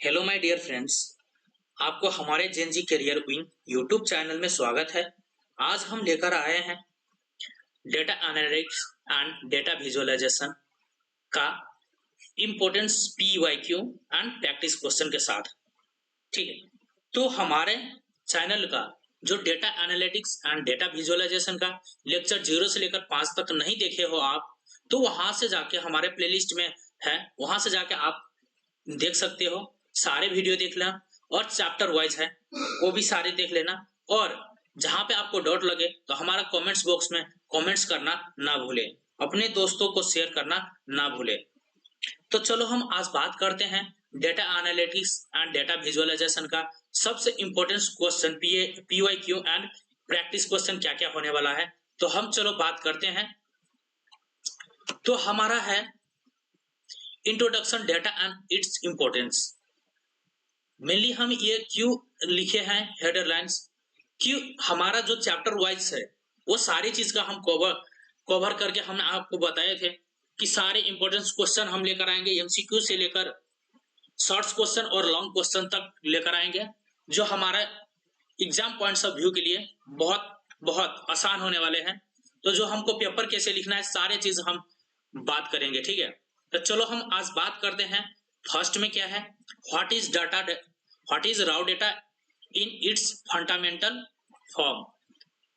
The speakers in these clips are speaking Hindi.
हेलो माय डियर फ्रेंड्स, आपको हमारे Gen Z career wing YouTube channel में स्वागत है। आज हम लेकर आए हैं data analytics and data visualisation का importance PYQ and practice question के साथ। ठीक है, तो हमारे चैनल का जो data analytics and data visualisation का लेक्चर 0 से लेकर 5 तक नहीं देखे हो आप, तो वहां से जाके हमारे प्लेलिस्ट में है, वहां से जाके आप देख सकते हो। सारे वीडियो देख लेना और चैप्टर वाइज है वो भी सारे देख लेना। और जहां पे आपको डाउट लगे तो हमारा कमेंट्स बॉक्स में कमेंट्स करना ना भूले, अपने दोस्तों को शेयर करना ना भूले। तो चलो हम आज बात करते हैं data analytics and data visualisation का सबसे important question PYQ and practice question क्या क्या होने वाला है। तो हम चलो बात करते हैं। तो हमारा है introduction data and its importance. Mainly हम ये क्यों लिखे हैं हेडरलाइंस, क्यों हमारा जो चैप्टर वाइज है वो सारी चीज का हम कवर करके हमने आपको बताए थे कि सारे इंपॉर्टेंट क्वेश्चन हम लेकर आएंगे, एमसीक्यू से लेकर शॉर्ट्स क्वेश्चन और लॉन्ग क्वेश्चन तक लेकर आएंगे, जो हमारा एग्जाम पॉइंट्स ऑफ व्यू के लिए बहुत बहुत आसान होने वाले हैं। तो जो हमको पेपर कैसे लिखना है सारे चीज हम बात करेंगे। ठीक है, तो चलो हम आज बात करते हैं। फर्स्ट में क्या है, what is Rao data in its fundamental form.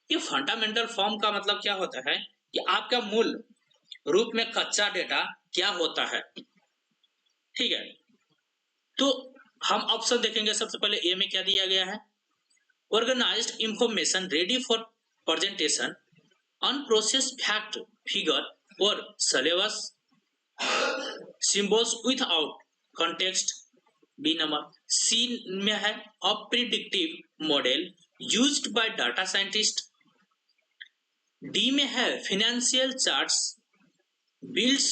ये फंडामेंटल फॉर्म का मतलब क्या होता है कि आपका मूल रूप में कच्चा डेटा क्या होता है। ठीक है, तो हम ऑप्शन देखेंगे। सबसे पहले ए में क्या दिया गया है, organised information ready for presentation, unprocessed fact figure और syllabus, symbols without context. B number. C में है a predictive model used by data scientist. D में है financial charts builds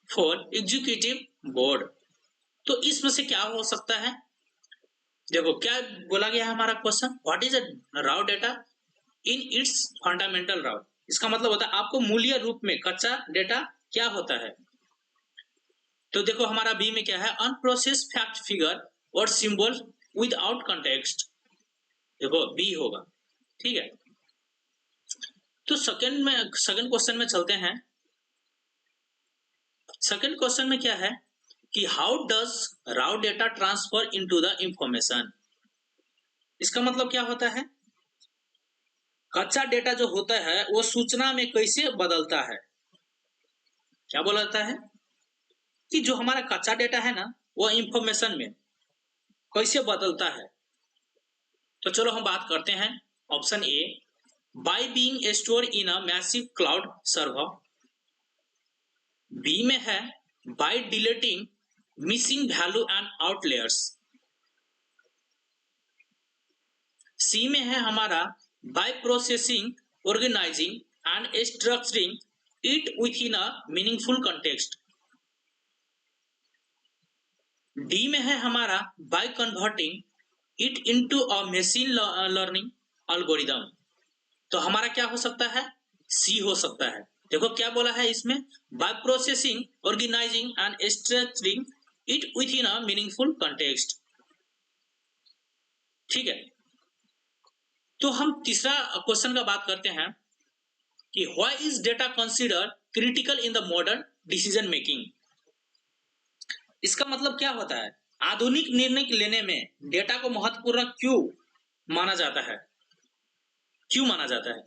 for executive board. तो इसमें से क्या हो सकता है, देखो क्या बोला गया है हमारा question, what is a Rao data in its fundamental Rao. इसका मतलब होता है आपको मूल्य रूप में कच्चा डेटा क्या होता है। तो देखो हमारा बी में क्या है, अनप्रोसेस्ड फैक्ट फिगर और सिंबल विदाउट कॉन्टेक्स्ट। देखो बी होगा। ठीक है, तो सेकंड क्वेश्चन में चलते हैं। सेकंड क्वेश्चन में क्या है कि how does Rao data transfer into the information. इसका मतलब क्या होता है, कच्चा डेटा जो होता है वो सूचना में कैसे बदलता है। क्या बोला जाता है कि जो हमारा कच्चा डेटा है ना वो इंफॉर्मेशन में कैसे बदलता है। तो चलो हम बात करते हैं। Option A, by being store in a massive cloud server. B में है by deleting missing value and outliers. C में है हमारा by processing, organising and structuring it within a meaningful context. D में है हमारा by converting it into a machine learning algorithm. तो हमारा क्या हो सकता है, सी हो सकता है। देखो क्या बोला है इसमें, by processing, organising and structuring it within a meaningful context. ठीक है, तो हम तीसरा क्वेश्चन का बात करते हैं कि why is data consider critical in the modern decision making. इसका मतलब क्या होता है, आधुनिक निर्णय लेने में डेटा को महत्वपूर्ण क्यों माना जाता है, क्यों माना जाता है।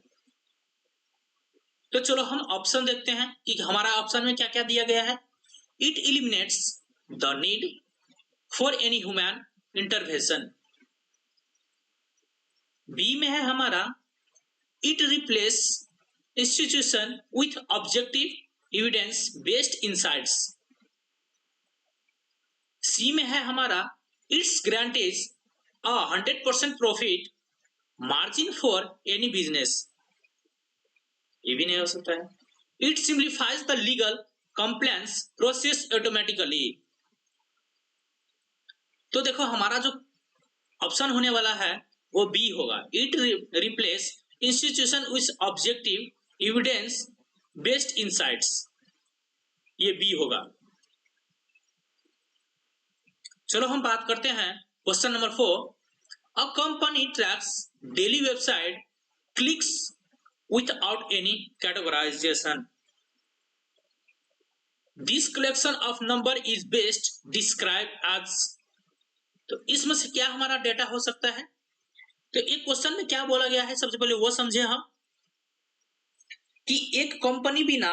तो चलो हम ऑप्शन देखते हैं कि हमारा ऑप्शन में क्या क्या दिया गया है। It eliminates the need for any human intervention. B में है हमारा it replace institution with objective evidence based insights. C में है हमारा it's guarantees a 100% profit margin for any business. ये भी नहीं हो सकता है। It simplifies the legal complaints process automatically. तो देखो हमारा जो ऑप्शन होने वाला है वो बी होगा, it replace institution with objective evidence based insights. ये बी होगा। चलो हम बात करते हैं question number 4। A company tracks daily website clicks without any categorization. This collection of number is best described as। तो इसमें से क्या हमारा डेटा हो सकता है? तो एक क्वेश्चन में क्या बोला गया है, सबसे पहले वो समझे हम कि एक कंपनी बिना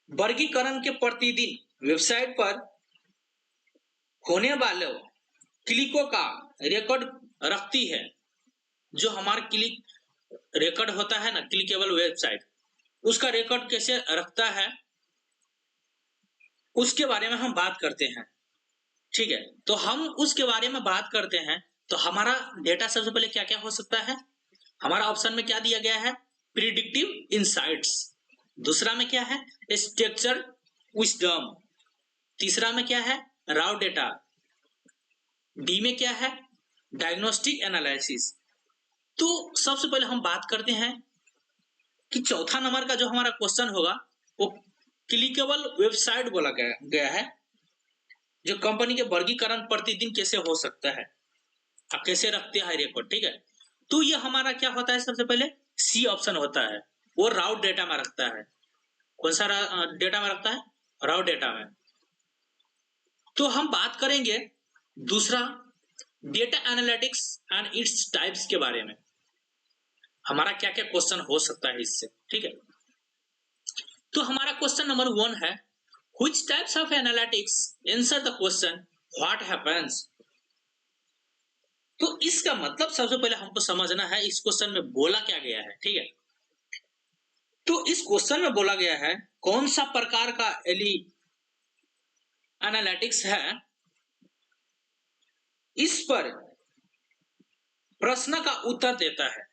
वर्गीकरण के प्रतिदिन वेबसाइट पर होने वाले क्लिकों का रिकॉर्ड रखती है। जो हमारा क्लिक रिकॉर्ड होता है ना, क्लिकेबल वेबसाइट, उसका रिकॉर्ड कैसे रखता है उसके बारे में हम बात करते हैं। ठीक है, तो हम उसके बारे में बात करते हैं। तो हमारा डेटा सबसे पहले क्या क्या हो सकता है? हमारा ऑप्शन में क्या दिया गया है? Predictive insights. दूसरा में क्या है? Structure wisdom. तीसरा में क्या है? राव डेटा। डी में क्या है? Diagnostic analysis. तो सबसे पहले हम बात करते हैं कि चौथा नंबर का जो हमारा क्वेश्चन होगा वो क्लिकेबल वेबसाइट बोला गया है। जो कंपनी के वर्गीकरण प्रतिदिन कैसे हो सकता है, कैसे रखते हैं रिकॉर्ड। ठीक है, तो ये हमारा क्या होता है? सबसे पहले सी ऑप्शन होता है, वो राउट डेटा में रखता है। कौन सा डेटा में रखता है? राउट डेटा में। तो हम बात करेंगे दूसरा, data analytics and its types के बारे में। हमारा क्या क्या क्वेश्चन हो सकता है इससे। ठीक है, तो हमारा क्वेश्चन नंबर 1 है, which types of analytics answer the question what happens. तो इसका मतलब सबसे पहले हमको समझना है इस क्वेश्चन में बोला क्या गया है। ठीक है, तो इस क्वेश्चन में बोला गया है कौन सा प्रकार का एनालिटिक्स है। इस पर प्रश्न का उत्तर देता है।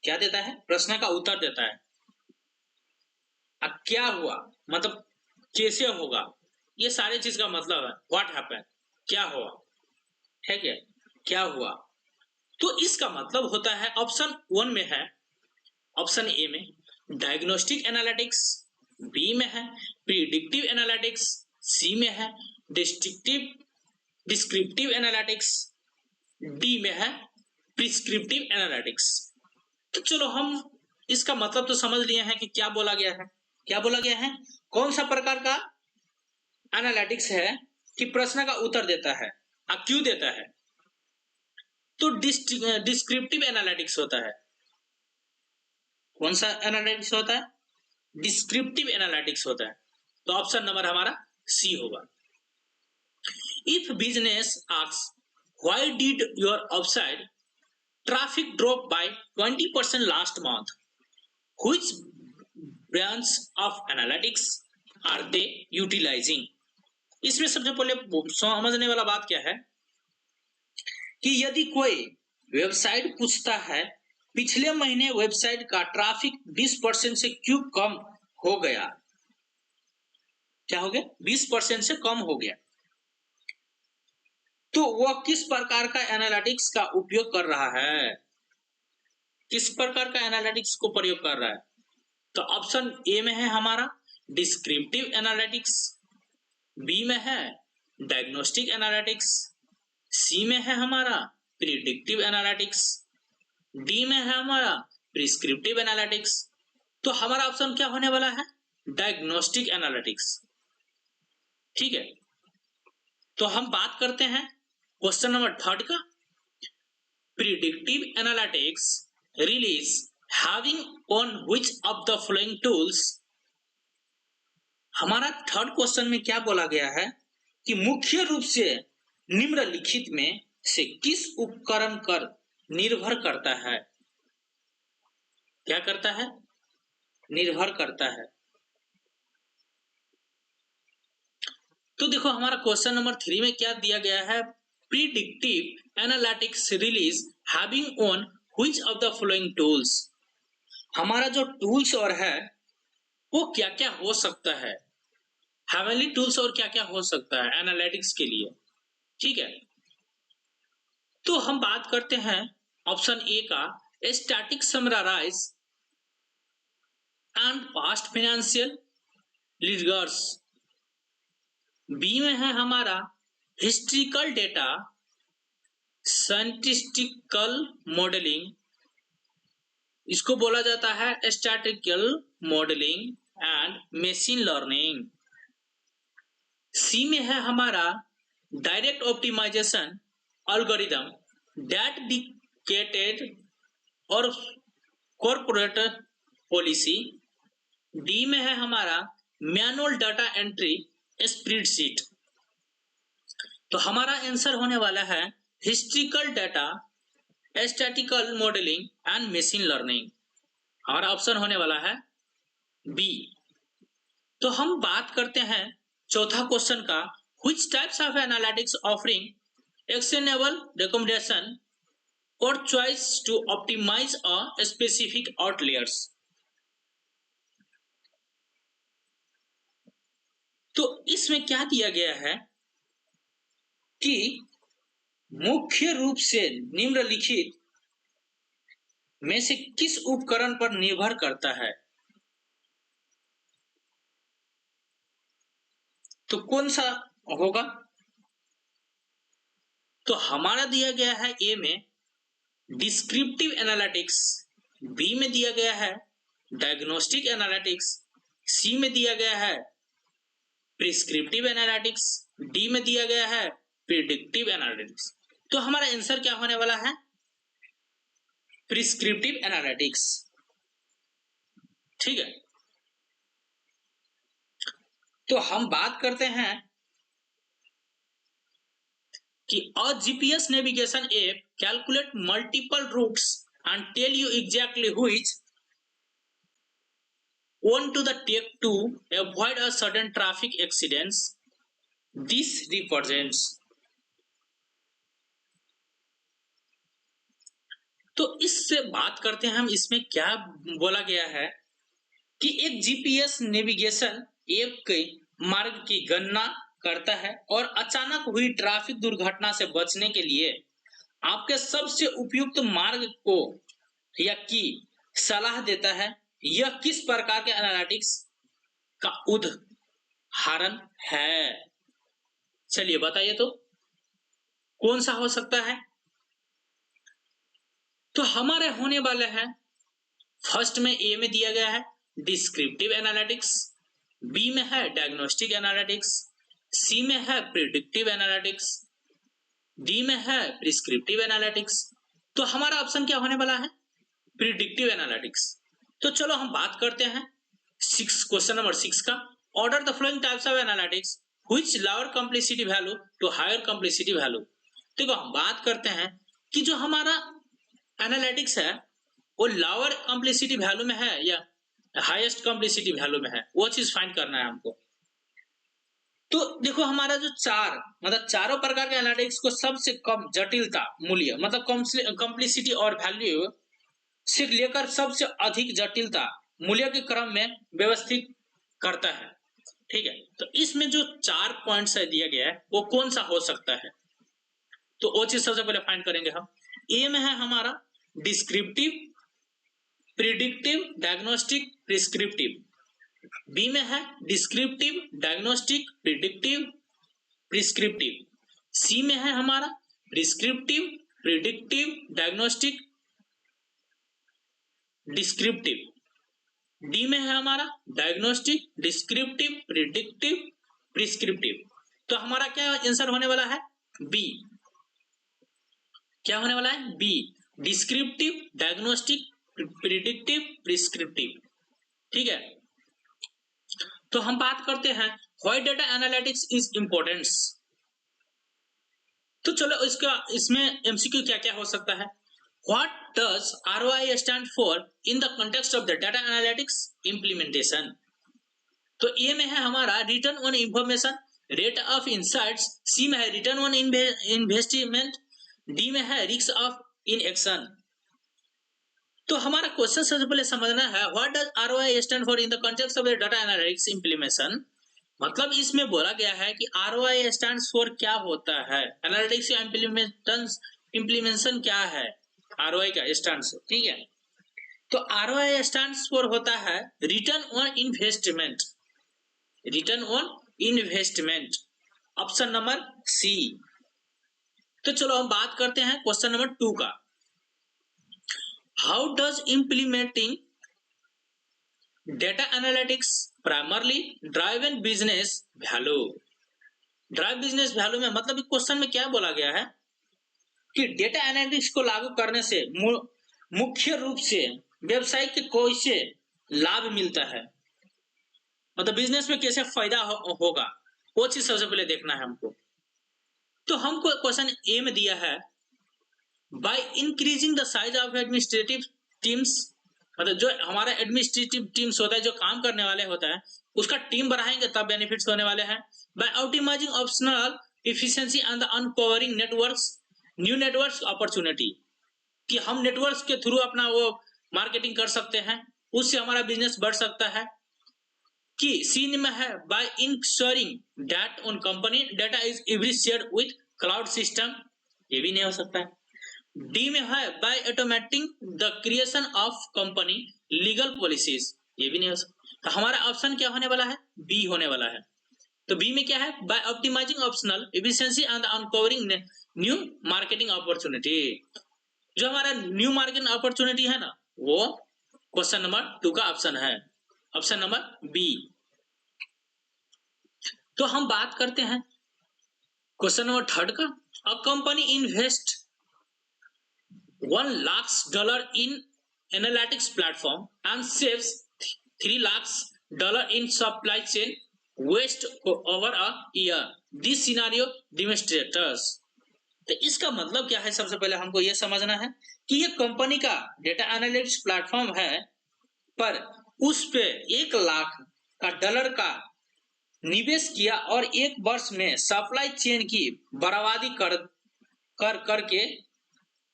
क्या देता है? प्रश्न का उत्तर देता है। अब क्या हुआ, मतलब कैसे होगा, ये सारी चीज का मतलब है व्हाट हैपेंड, क्या हुआ। ठीक है, क्या हुआ। तो इसका मतलब होता है ऑप्शन 1 में है, ऑप्शन ए में डायग्नोस्टिक एनालिटिक्स, बी में है प्रिडिक्टिव एनालिटिक्स, सी में है डिस्क्रिप्टिव एनालिटिक्स, डी में है प्रिस्क्रिप्टिव एनालिटिक्स। तो चलो हम इसका मतलब तो समझ लिए हैं कि क्या बोला गया है। क्या बोला गया है? कौन सा प्रकार का एनालिटिक्स है कि प्रश्न का उत्तर देता है। क्यों देता है? तो डिस्क्रिप्टिव एनालिटिक्स होता है। कौन सा एनालिटिक्स होता है? डिस्क्रिप्टिव एनालिटिक्स होता है। तो ऑप्शन नंबर हमारा सी होगा। If business asks why did your website traffic drop by 20% last month, which branch of analytics are they utilising. इसमें सबसे पहले समझने वाला बात क्या है कि यदि कोई वेबसाइट पूछता है पिछले महीने वेबसाइट का ट्रैफिक 20% से क्यों कम हो गया, क्या हो गया? 20% से कम हो गया, तो वह किस प्रकार का एनालिटिक्स का उपयोग कर रहा है? किस प्रकार का एनालिटिक्स को प्रयोग कर रहा है? तो ऑप्शन ए में है हमारा डिस्क्रिप्टिव एनालिटिक्स, बी में है डायग्नोस्टिक एनालिटिक्स, सी में है हमारा प्रिडिक्टिव एनालिटिक्स, डी में है हमारा प्रिस्क्रिप्टिव एनालिटिक्स। तो हमारा ऑप्शन क्या होने वाला है? Diagnostic analytics. ठीक है, तो हम बात करते हैं क्वेश्चन नंबर 3 का। Predictive analytics release having on which of the following tools. हमारा 3rd क्वेश्चन में क्या बोला गया है कि मुख्य रूप से निम्नलिखित में से किस उपकरण पर निर्भर करता है। क्या करता है? निर्भर करता है। तो देखो हमारा क्वेश्चन नंबर 3 में क्या दिया गया है? Predictive analytics release having on which of the following tools. हमारा जो टूल्स और है वो क्या क्या हो सकता है, हेवनली टूल्स और क्या क्या हो सकता है एनालिटिक्स के लिए। ठीक है, तो हम बात करते हैं ऑप्शन ए का static summarise and past financial leaders, B में है हमारा हिस्ट्रिकल डेटा, स्टैटिस्टिकल मॉडलिंग, इसको बोला जाता है statistical modelling and machine learning. C में है हमारा direct optimisation algorithm that dictated और कॉर्पोरेट पॉलिसी। डी में है हमारा मैनुअल डाटा एंट्री स्प्रेडशीट। तो हमारा आंसर होने वाला है historical data, statistical modelling and machine learning. हमारा ऑप्शन होने वाला है बी। तो हम बात करते हैं चौथा क्वेश्चन का, which types of analytics offering actionable recommendation और choice to optimise a specific outliers. तो इसमें क्या दिया गया है कि मुख्य रूप से निम्नलिखित में से किस उपकरण पर निर्भर करता है। तो कौन सा होगा? तो हमारा दिया गया है ए में डिस्क्रिप्टिव एनालिटिक्स, बी में दिया गया है डायग्नोस्टिक एनालिटिक्स, सी में दिया गया है प्रिस्क्रिप्टिव एनालिटिक्स, डी में दिया गया है प्रिडिक्टिव एनालिटिक्स। तो हमारा आंसर क्या होने वाला है? Prescriptive analytics. ठीक है, तो हम बात करते हैं कि a GPS navigation app calculate multiple routes and tell you exactly which one to the take to avoid a sudden traffic accidents. This represents। तो इससे बात करते हैं हम, इसमें क्या बोला गया है कि एक जीपीएस नेविगेशन ऐप के मार्ग की गणना करता है और अचानक हुई ट्रैफिक दुर्घटना से बचने के लिए आपके सबसे उपयुक्त मार्ग को या की सलाह देता है। यह किस प्रकार के एनालिटिक्स का उदाहरण है? चलिए बताइए तो कौन सा हो सकता है? तो हमारे होने वाले हैं, फर्स्ट में ए में दिया गया है डिस्क्रिप्टिव एनालिटिक्स, बी में है डायग्नोस्टिक एनालिटिक्स, सी में है प्रिडिक्टिव एनालिटिक्स, डी में है प्रिस्क्रिप्टिव एनालिटिक्स। तो हमारा ऑप्शन क्या होने वाला है? Predictive analytics. तो चलो हम बात करते हैं क्वेश्चन नंबर 6 का। Order the following types of analytics which lower complexity value to higher complexity value. देखो हम बात करते हैं कि जो हमारा एनालिटिक्स है वो लोअर कॉम्प्लेक्सिटी वैल्यू में है या हाईएस्ट कॉम्प्लेक्सिटी वैल्यू में है, वो चीज फाइंड करना है हमको। तो देखो हमारा जो चारों प्रकार के एनालिटिक्स को सबसे कम जटिलता मूल्य मतलब कॉम्प्लेक्सिटी और वैल्यू से लेकर सबसे अधिक जटिलता मूल्य के क्रम में व्यवस्थित करता है। ठीक है, तो इसमें जो 4 पॉइंट्स है दिया गया है वो कौन सा हो सकता है? तो वो चीज सबसे पहले फाइंड करेंगे हम। ए में है हमारा descriptive, predictive, diagnostic, prescriptive. B में है descriptive, diagnostic, predictive, prescriptive. C में है हमारा prescriptive, predictive, diagnostic, descriptive. D में है हमारा डायग्नोस्टिक, डिस्क्रिप्टिव, प्रिडिक्टिव, प्रिस्क्रिप्टिव। तो हमारा क्या आंसर होने वाला है? बी। क्या होने वाला है? B, descriptive, diagnostic, predictive, prescriptive. ठीक है, तो हम बात करते हैं why data analytics is importance. तो चलो इसमें एमसीक्यू क्या क्या हो सकता है। What does ROI stand for in the context of the data analytics implementation? तो ए में है हमारा return on information, rate of insights, C में है रिटर्न ऑन इन्वेस्टमेंट, डी में है रिस्क ऑफ इनएक्शन। तो हमारा क्वेश्चन सबसे पहले समझना है what does ROI stand for in the context of the data analytics implementation। मतलब इसमें बोला गया है कि ROI stands for क्या होता है, एनालिटिक्स का इम्प्लीमेंटेशन क्या है, ROI का स्टैंड्स। ठीक है, तो ROI स्टैंड्स फॉर होता है return on investment, return on investment. Option number C. तो चलो हम बात करते हैं क्वेश्चन नंबर 2 का। How does implementing data analytics primarily drive an business value. Drive business value में मतलब क्वेश्चन में क्या बोला गया है कि डेटा एनालिटिक्स को लागू करने से मुख्य रूप से व्यवसाय के कैसे लाभ मिलता है, मतलब बिजनेस में कैसे फायदा होगा, वो चीज सबसे पहले देखना है हमको। तो हमको क्वेश्चन ए में दिया है by increasing the size of administrative teams, मतलब जो हमारा एडमिनिस्ट्रेटिव टीम्स होता है, जो काम करने वाले होता है, उसका टीम बढ़ाएंगे तब बेनिफिट्स होने वाले हैं। By optimising optional efficiency and the uncovering networks new networks opportunity, कि हम नेटवर्क्स के थ्रू अपना वो मार्केटिंग कर सकते हैं, उससे हमारा बिजनेस बढ़ सकता है। कि सी में है by ensuring that on company data is every shared with cloud system, ये भी नहीं हो सकता है। डी में है by automating the creation of company legal policies, ये भी नहीं हो सकता। तो हमारा ऑप्शन क्या होने वाला है, बी होने वाला है। तो बी में क्या है, by optimising optional efficiency and uncovering new marketing opportunity. जो हमारा न्यू मार्केटिंग अपॉर्चुनिटी है ना, वो क्वेश्चन नंबर 2 का ऑप्शन है, ऑप्शन नंबर बी। तो हम बात करते हैं क्वेश्चन नंबर 3 का। A company invest $1 lakh in analytics platform and saves $3 lakh in supply chain waste over a year. This scenario demonstrates. तो इसका मतलब क्या है, सबसे पहले हमको यह समझना है कि ये कंपनी का डेटा एनालिटिक्स प्लेटफॉर्म है, पर उस पे $1 लाख का निवेश किया और 1 वर्ष में सप्लाई चेन की बर्बादी करके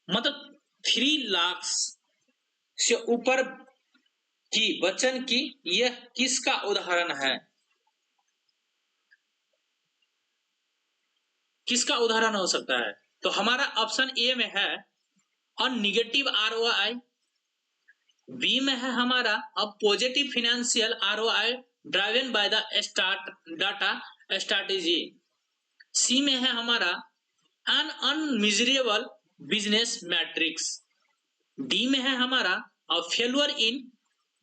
मतलब 3 लाख से ऊपर की बचन की, यह किसका उदाहरण है, किसका उदाहरण हो सकता है। तो हमारा ऑप्शन ए में है ऑन निगेटिव आरओआई, बी में है हमारा अब positive financial ROI driven by the data strategy, C में है हमारा an unmeasurable business metrics, D में है हमारा फेल्यूर इन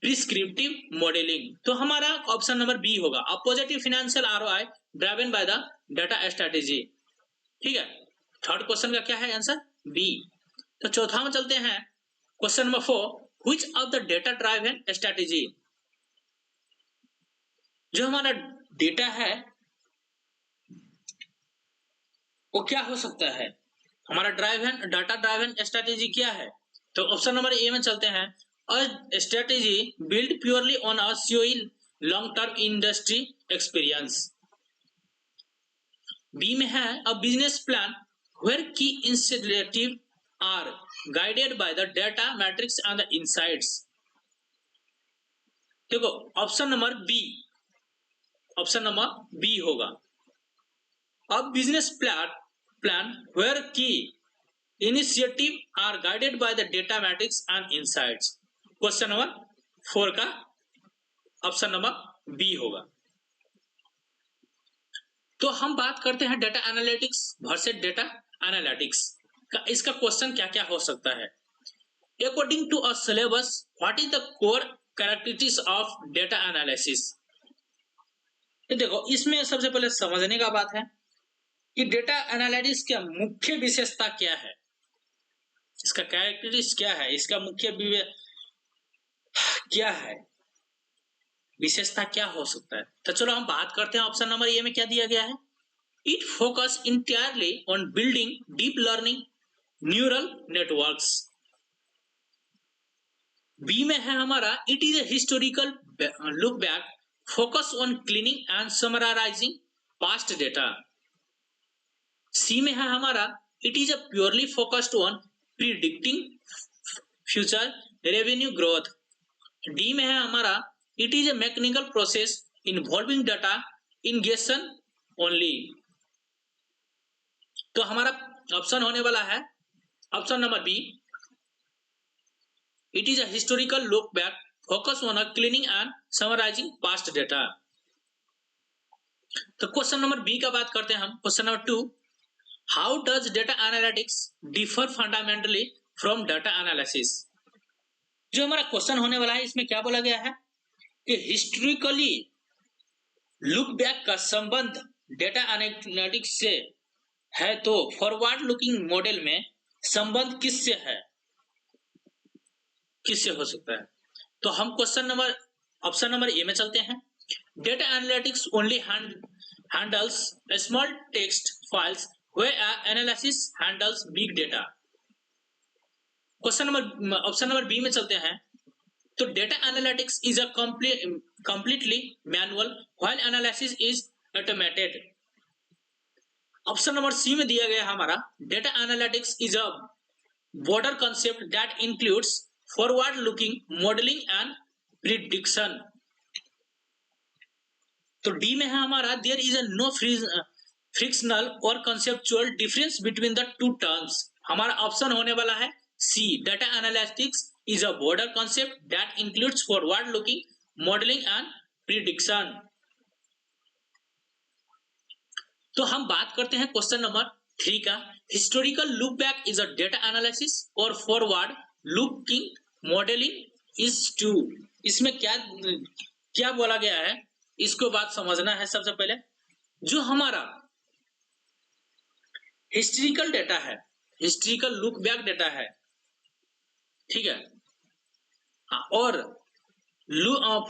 प्रिस्क्रिप्टिव मॉडलिंग। तो हमारा ऑप्शन नंबर बी होगा, positive financial ROI driven by the data strategy. ठीक है, थर्ड क्वेश्चन का क्या है आंसर, बी। तो चौथा में चलते हैं question number 4, which of the data driven strategy. जो हमारा डेटा है वो क्या हो सकता है, हमारा डाटा ड्राइवन स्ट्रैटेजी क्या है। तो ऑप्शन नंबर ए में चलते हैं, a strategy built purely on a showing long-term industry experience. B में है a business plan where key initiatives are guided by the data matrix and the insights. देखो ऑप्शन नंबर बी होगा, a business plan where key initiatives are guided by the data matrix and insights. Question number 4 का ऑप्शन नंबर बी होगा। तो हम बात करते हैं data analytics versus data analytics का, इसका क्वेश्चन क्या क्या हो सकता है। According to a syllabus what is the core characteristics of data analysis. तो देखो इसमें सबसे पहले समझने का बात है कि डेटा एनालिटिक्स का मुख्य विशेषता क्या है, इसका कैरेक्टरिस्टिक्स क्या है, इसका मुख्य क्या है, विशेषता क्या हो सकता है। तो चलो हम बात करते हैं ऑप्शन नंबर ए में क्या दिया गया है, it focus entirely on building deep learning neural networks. B में है हमारा it is a historical look back focus on cleaning and summarising past data. C में है हमारा it is a purely focused on predicting future revenue growth. D में है हमारा it is a mechanical process involving data ingestion only. तो हमारा ऑप्शन होने वाला है option number B, it is a historical look back focus on cleaning and summarising past data. तो क्वेश्चन नंबर बी का बात करते हैं हम। Question number 2, how does data analytics differ fundamentally from data analysis. जो हमारा क्वेश्चन होने वाला है इसमें क्या बोला गया है कि हिस्टोरिकली लुक बैक का संबंध डेटा एनालिटिक्स से है, तो फॉरवर्ड लुकिंग मॉडल में संबंध किससे है, किससे हो सकता है। तो हम question number option number A में चलते हैं। Data analytics only handles small text files where analysis handles big data। Question number option number B में चलते हैं। तो data analytics is a completely manual while analysis is automated। Option number C में दिया गया हमारा data analytics is a broader concept that includes forward looking modeling and prediction। तो डी में है हमारा there is a no frictional और conceptual difference between the two terms. हमारा ऑप्शन होने वाला है C, data analytics is a broader concept that includes forward looking modelling and prediction. तो हम बात करते हैं क्वेश्चन नंबर 3 का। Historical look back is a data analysis और forward looking modelling is too. इसमें क्या बोला गया है इसको बात समझना है। सबसे पहले जो हमारा हिस्टोरिकल डेटा है, हिस्टोरिकल लुक बैक डेटा है, ठीक है, और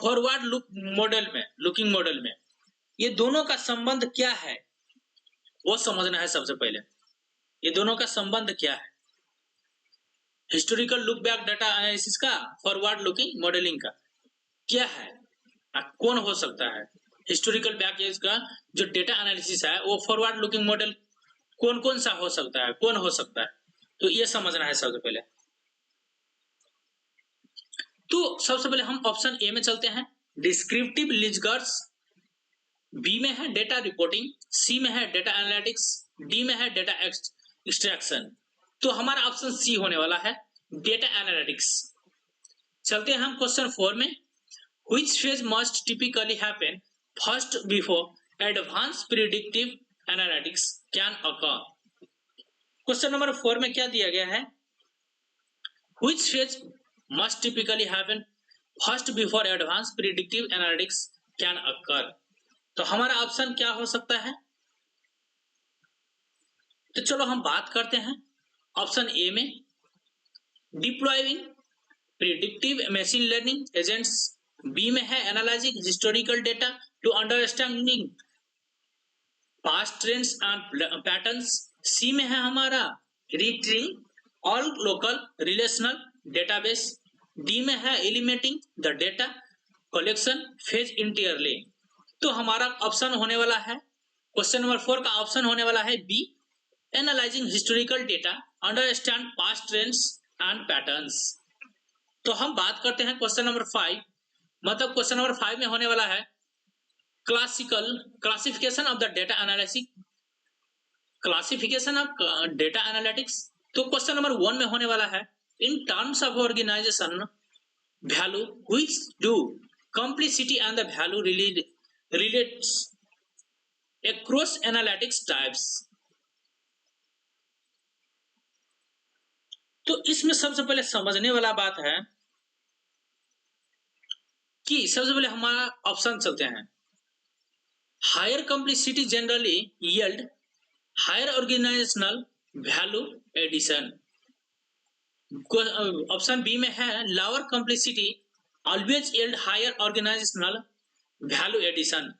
फॉरवर्ड लुकिंग मॉडल में ये दोनों का संबंध क्या है वो समझना है। सबसे पहले ये दोनों का संबंध क्या है, historical look back data analysis का, फॉरवर्ड लुकिंग मॉडलिंग का क्या है, कौन हो सकता है। हिस्टोरिकल बैक का जो डेटा एनालिसिस है वो फॉरवर्ड लुकिंग मॉडल कौन कौन सा हो सकता है, कौन हो सकता है, तो ये समझना है सबसे पहले। तो सबसे पहले हम ऑप्शन ए में चलते हैं, डिस्क्रिप्टिव लिजर्ड्स। बी में है डेटा रिपोर्टिंग, सी में है डेटा एनालिटिक्स, डी में है डेटा एक्सट्रैक्शन। तो हमारा ऑप्शन सी होने वाला है डेटा एनालिटिक्स। चलते हैं हम क्वेश्चन 4 में। Which phase must typically happen first before advanced predictive analytics can occur? Question number 4 में क्या दिया गया है, Which phase must typically happen first before advanced predictive analytics can occur? तो हमारा ऑप्शन क्या हो सकता है। तो चलो हम बात करते हैं ऑप्शन ए में, deploying predictive machine learning agents. B में है analysing historical data to understanding past trends and patterns. C में है हमारा retrieving all local relational database. D में है eliminating the data collection phase entirely. तो हमारा ऑप्शन होने वाला है, क्वेश्चन नंबर 4 का ऑप्शन होने वाला है B, analysing historical data understand past trends and patterns. तो हम बात करते हैं क्वेश्चन नंबर 5, मतलब क्वेश्चन नंबर 5 में होने वाला है classification of the data analysis, classification of data analytics. तो क्वेश्चन नंबर 1 में होने वाला है in terms of organisation value which do complexity and the value relates across analytics types. तो इसमें सबसे पहले समझने वाला बात है कि सबसे पहले हमारा ऑप्शन चलते हैं, higher complexity generally yield higher organisational value addition. Option B में है lower complexity always yield higher organisational value addition.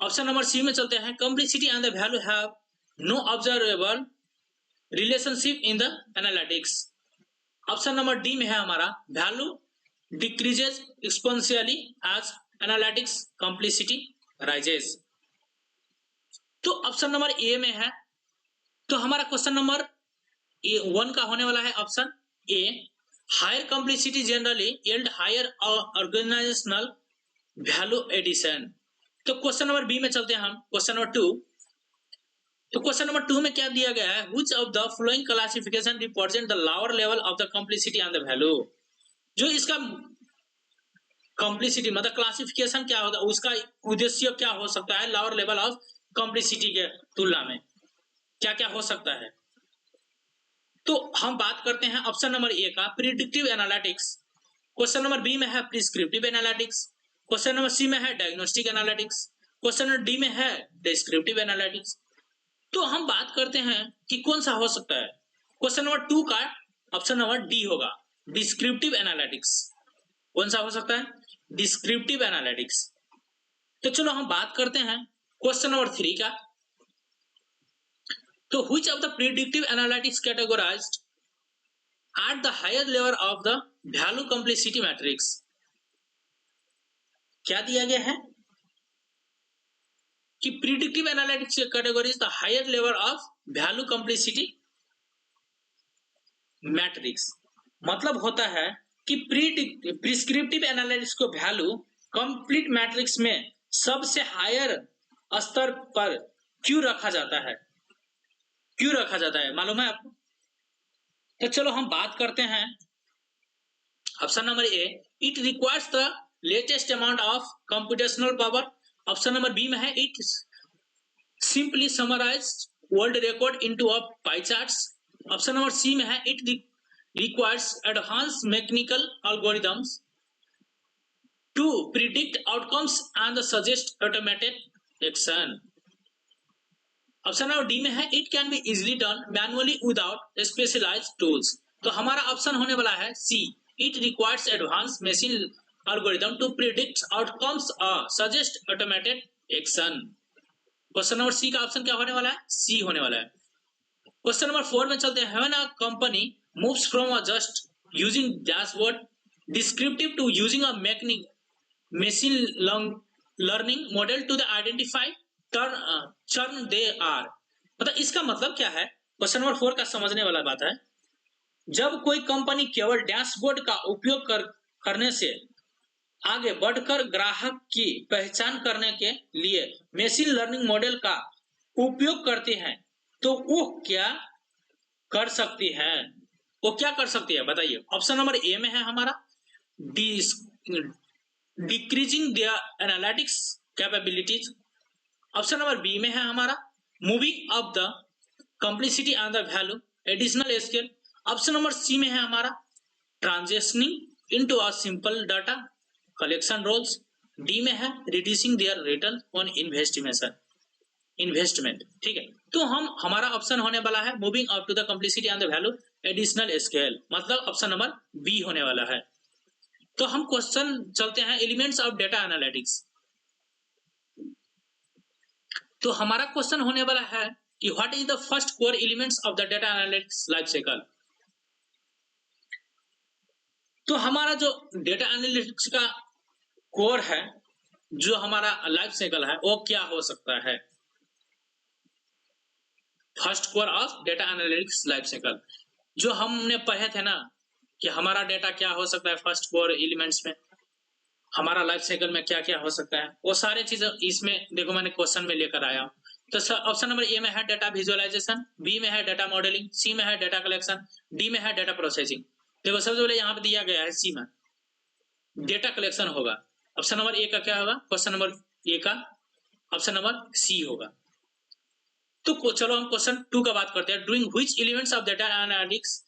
Option number C में चलते हैं, complexity and the value have no observable relationship in the analytics. Option number D में है हमारा value decreases exponentially as analytics complexity rises. तो ऑप्शन नंबर ए में है, तो हमारा क्वेश्चन नंबर 1 का होने वाला है option A, higher complexity generally yield higher organisational value addition. तो क्वेश्चन नंबर बी में चलते हैं हम, क्वेश्चन नंबर 2। तो क्वेश्चन नंबर 2 में क्या दिया गया है, which of the following classification represent the lower level of the complexity and the value. जो इसका कॉम्प्लिसिटी मतलब क्लासिफिकेशन क्या होता है, उसका उद्देश्य क्या हो सकता है लोअर लेवल ऑफ कॉम्प्लिसिटी के तुलना में क्या क्या हो सकता है। तो हम बात करते हैं ऑप्शन नंबर ए का predictive analytics, question number B में है prescriptive analytics, question number C में है diagnostic analytics, question number D में है डिस्क्रिप्टिव एनालिटिक्स। तो हम बात करते हैं कि कौन सा हो सकता है। क्वेश्चन नंबर 2 का ऑप्शन नंबर डी होगा डिस्क्रिप्टिव एनालिटिक्स। कौन सा हो सकता है? Descriptive analytics. तो चलो हम बात करते हैं क्वेश्चन नंबर 3 का। तो which of the predictive analytics categorized at the higher level of the value complexity matrix? क्या दिया गया है कि predictive analytics category is the higher level of value complexity matrix. मतलब होता है कि प्रिस्क्रिप्टिव एनालिटिक्स को वैल्यू कंप्लीट मैट्रिक्स में सबसे हायर स्तर पर क्यों रखा जाता है, क्यों रखा जाता है मालूम है आपको? तो चलो हम बात करते हैं option number A it requires the latest amount of computational power. Option number B में है it simply summarise world record into a pie charts. Option number C में है it requires advance mechanical algorithms to predict outcomes and suggest automated action. Option number D में है it can be easily done manually without specialised tools. तो हमारा ऑप्शन होने वाला है C it requires advance machine algorithm to predict outcomes और suggest automated action. Question number C का ऑप्शन क्या होने वाला है? सी होने वाला है। क्वेश्चन नंबर 4 में चलते हैं। When a company moves from a just using dashboard descriptive to using a machine learning model to the identify churn they are, मतलब इसका मतलब क्या है? क्वेश्चन नंबर 4 का समझने वाला बात है। जब कोई कंपनी केवल डैशबोर्ड का उपयोग करने से आगे बढ़कर ग्राहक की पहचान करने के लिए मशीन लर्निंग मॉडल का उपयोग करती है तो वो क्या कर सकती है? वो क्या कर सकती है बताइए। ऑप्शन नंबर ए में है हमारा decreasing their analytics capabilities. Option number B में है हमारा moving up the complexity and the value additional scale. Option number C में है हमारा transitioning into a simple data collection roles. D में है reducing their return on investment. ठीक है, तो हमारा ऑप्शन होने वाला है moving up to the complexity and the value additional scale, मतलब ऑप्शन नंबर बी होने वाला है। तो हम क्वेश्चन चलते हैं एलिमेंट्स ऑफ डेटा एनालिटिक्स। तो हमारा क्वेश्चन होने वाला है कि what is the first core elements of the data analytics life cycle. तो हमारा जो डेटा एनालिटिक्स का कोर है, जो हमारा लाइफ साइकिल है, वो क्या हो सकता है? First core of data analytics life cycle जो हमने पढ़े थे ना कि हमारा डेटा क्या हो सकता है फर्स्ट कोर एलिमेंट्स में, हमारा लाइफ साइकिल में क्या क्या हो सकता है, वो सारे चीजें इसमें देखो मैंने क्वेश्चन में लेकर आया हूं। तो ऑप्शन नंबर ए में है डेटा विजुअलाइजेशन, बी में है डेटा मॉडलिंग, सी में है डेटा कलेक्शन, डी में है डेटा प्रोसेसिंग। देखो सबसे पहले यहाँ पे दिया गया है सी में डेटा कलेक्शन होगा। ऑप्शन नंबर ए का क्या होगा? क्वेश्चन नंबर ए का ऑप्शन नंबर सी होगा। तो चलो हम क्वेश्चन 2 का बात करते हैं। Doing which elements of data analytics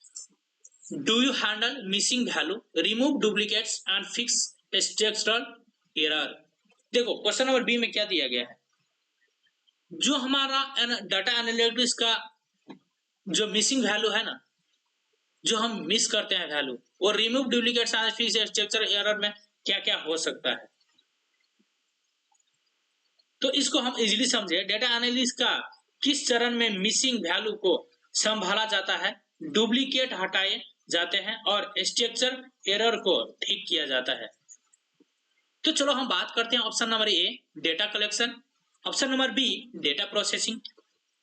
do you handle missing value, remove duplicates and fix structural error. देखो क्वेश्चन नंबर बी में क्या दिया गया है, जो हमारा डाटा एनालिटिक्स का जो मिसिंग वैल्यू है ना, जो हम मिस करते हैं वैल्यू, वो remove duplicates and fix structural error में क्या क्या हो सकता है। तो इसको हम इजीली समझे, डेटा एनालिसिस का किस चरण में मिसिंग वैल्यू को संभाला जाता है, डुप्लीकेट हटाए जाते हैं और स्ट्रक्चर एरर को ठीक किया जाता है। तो चलो हम बात करते हैं option number A data collection, option number B data processing,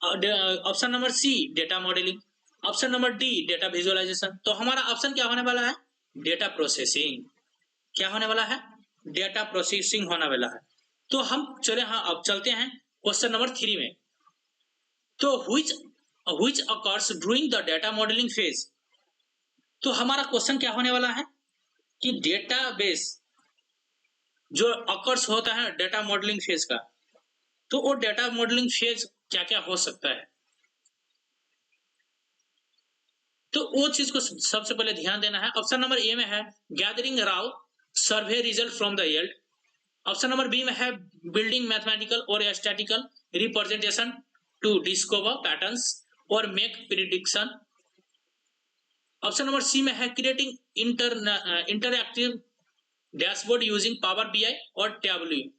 option number C data modelling, option number D data visualisation. तो हमारा ऑप्शन क्या होने वाला है? Data processing. क्या होने वाला है? डेटा प्रोसेसिंग होने वाला है। तो हम चले अब चलते हैं क्वेश्चन नंबर 3 में। तो which occurs during the data modeling phase। तो हमारा क्वेश्चन क्या होने वाला है कि डेटाबेस जो अकर्स होता है डेटा मॉडलिंग फेज का, तो वो डेटा मॉडलिंग फेज क्या क्या हो सकता है, तो वो चीज को सबसे पहले ध्यान देना है। ऑप्शन नंबर ए में है gathering raw survey result from the yield. Option number B में है बिल्डिंग मैथमेटिकल और statical representation to discover patterns और make prediction. Option number C में है creating interactive dashboard using Power BI और टैबल्यू।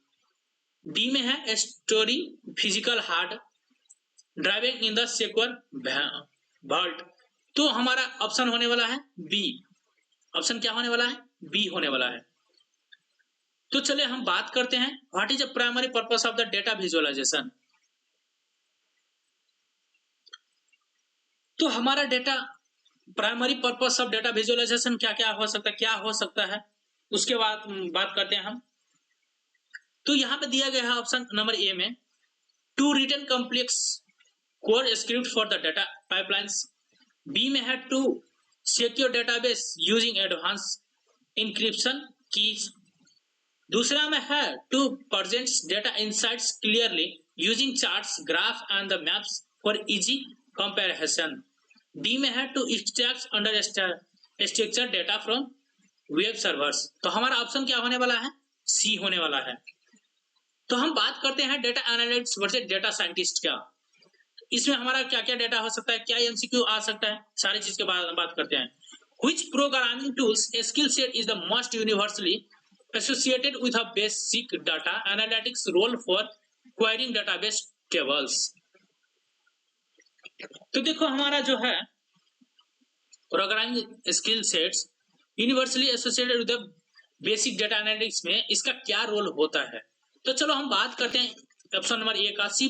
डी में है story physical hard driving in the secure vault। तो हमारा ऑप्शन होने वाला है बी। ऑप्शन क्या होने वाला है? बी होने वाला है। तो चलिए हम बात करते हैं what is the primary purpose of the data visualisation. तो हमारा data primary purpose of data visualisation क्या क्या हो सकता है उसके बाद बात करते हैं हम। तो यहाँ पे दिया गया है ऑप्शन नंबर ए में to written complex core script for the data pipelines. B में है to secure database using advance encryption keys. दूसरा में है to present data insights clearly using charts graph and the maps for easy comparison. D में है to extract under structure data from web servers. तो हमारा ऑप्शन क्या होने वाला है? सी होने वाला है। तो हम बात करते हैं data analytics versus data scientist का। इसमें हमारा क्या क्या डेटा हो सकता है, क्या एमसीक्यू आ सकता है, सारी चीज के बात करते हैं। Which programming tools skill set is the most universally associated with a basic data analytics role for querying database tables? तो देखो हमारा जो है programming skill sets universally associated with the basic data analytics में इसका क्या रोल होता है। तो चलो हम बात करते हैं ऑप्शन नंबर ए का C++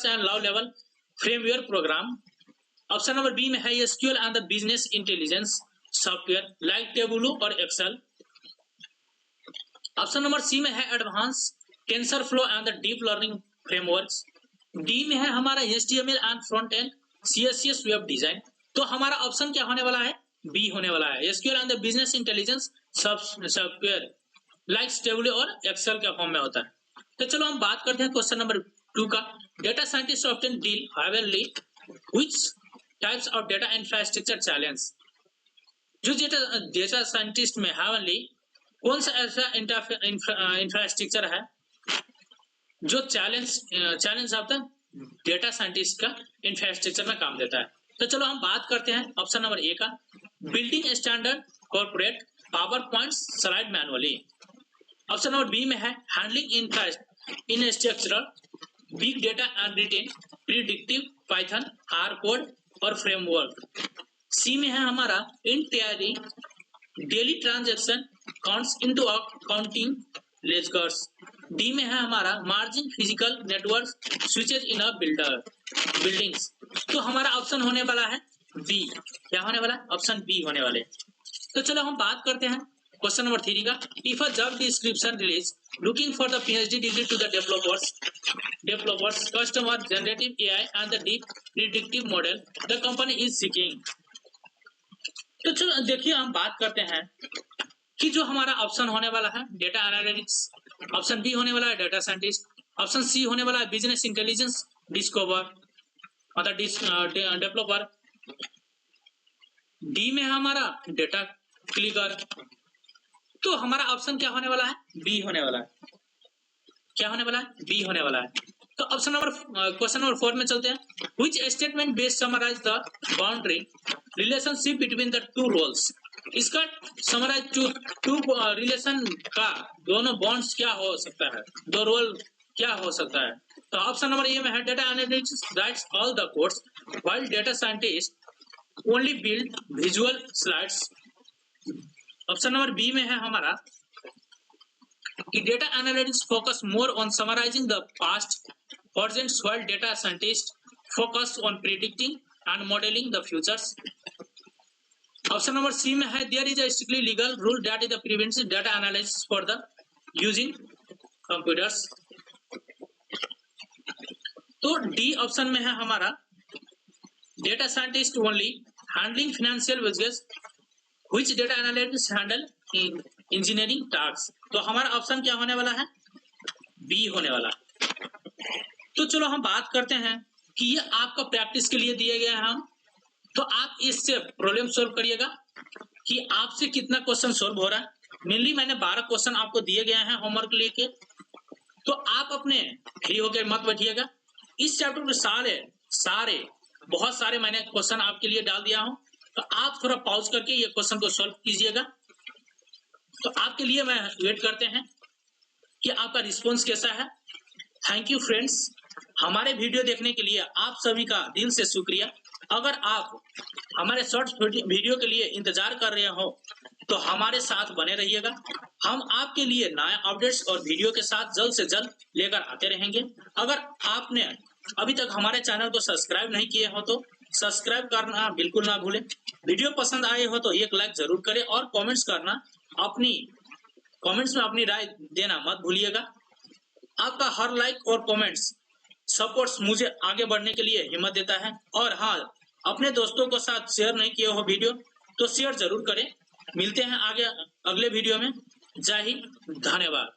and low level firmware program. Option number B में है SQL and the business intelligence software like Tableau और एक्सेल। ऑप्शन नंबर सी में है advance TensorFlow and the deep learning frameworks. D में है हमारा HTML and front end CSS web design. तो हमारा ऑप्शन क्या होने वाला है? बी होने वाला है, SQL and the business intelligence software like Tableau और एक्सेल के फॉर्म में होता है। तो चलो हम बात करते हैं क्वेश्चन नंबर 2 का। Data scientist often deal heavily which types of data infrastructure challenge। जो डेटा साइंटिस्ट में heavily कौन सा ऐसा इंफ्रास्ट्रक्चर है जो challenge of the data scientist का इंफ्रास्ट्रक्चर में काम देता है। तो चलो हम बात करते हैं ऑप्शन नंबर ए का building standard corporate PowerPoint slide manually. Option number B में है handling in structural big data and retain predictive Python R code और फ्रेमवर्क। सी में है हमारा entry daily transaction counts into counting ledgers. D में है हमारा margin physical network switches in a buildings. तो हमारा ऑप्शन होने वाला है बी। क्या होने वाला है? ऑप्शन बी होने वाले। तो चलो हम बात करते हैं क्वेश्चन नंबर 3 का। If a job description release looking for the PhD degree to the developers customer generative AI and the deep predictive model the company is seeking. तो चलो देखिए हम बात करते हैं कि जो हमारा ऑप्शन होने वाला है डेटा एनालिटिक्स, ऑप्शन बी होने वाला है डेटा साइंटिस्ट, ऑप्शन सी होने वाला है बिजनेस इंटेलिजेंस डिस्कवर मतलब डेवलपर, डी में है हमारा डेटा क्लिकर। तो हमारा ऑप्शन क्या होने वाला है? बी होने वाला है। क्या होने वाला है? बी होने वाला है। तो ऑप्शन नंबर क्वेश्चन नंबर 4 में चलते हैं। Which statement best summarize the boundary relationship between the two roles. इसका समराइज टू रिलेशन का दोनों बॉन्ड्स क्या हो सकता है, दो रोल क्या हो सकता है। तो ऑप्शन नंबर ए में है data analytics writes all the codes while data scientist only build visual slides. Option number B में है हमारा कि data analytics focus more on summarizing the past present while data scientists focus on predicting and modeling the futures. Option number C में है there is a strictly legal rule that is prevents data analysis for the using computers. तो डी ऑप्शन में है हमारा data scientist only handling financial business which data analytics handle engineering task. तो हमारा ऑप्शन क्या होने वाला है, बी होने वाला। तो चलो हम बात करते हैं कि ये आपका प्रैक्टिस के लिए दिए गए हैं हम, तो आप इससे प्रॉब्लम सोल्व करिएगा कि आपसे कितना क्वेश्चन सोल्व हो रहा है। मेनली मैंने 12 क्वेश्चन आपको दिए गए हैं होमवर्क लेके, तो आप अपने फ्री होकर मत बैठिएगा। इस चैप्टर के सारे बहुत सारे मैंने क्वेश्चन आपके लिए डाल दिया हूं, तो आप थोड़ा पॉज करके ये क्वेश्चन को सॉल्व कीजिएगा। तो आपके लिए मैं वेट करते हैं कि आपका रिस्पॉन्स कैसा है। थैंक यू फ्रेंड्स, हमारे वीडियो देखने के लिए आप सभी का दिल से शुक्रिया। अगर आप हमारे शॉर्ट्स वीडियो के लिए इंतजार कर रहे हो तो हमारे साथ बने रहिएगा। हम आपके लिए नए अपडेट्स और वीडियो के साथ जल्द से जल्द लेकर आते रहेंगे। अगर आपने अभी तक हमारे चैनल को सब्सक्राइब नहीं किए हो तो सब्सक्राइब करना बिल्कुल ना भूलें। वीडियो पसंद आए हो तो एक लाइक जरूर करें और कमेंट्स में अपनी राय देना मत भूलिएगा। आपका हर लाइक और कमेंट्स सपोर्ट्स मुझे आगे बढ़ने के लिए हिम्मत देता है। और हाँ, अपने दोस्तों के साथ शेयर नहीं किए हो वीडियो तो शेयर जरूर करें। मिलते हैं आगे अगले वीडियो में। जय हिंद, धन्यवाद।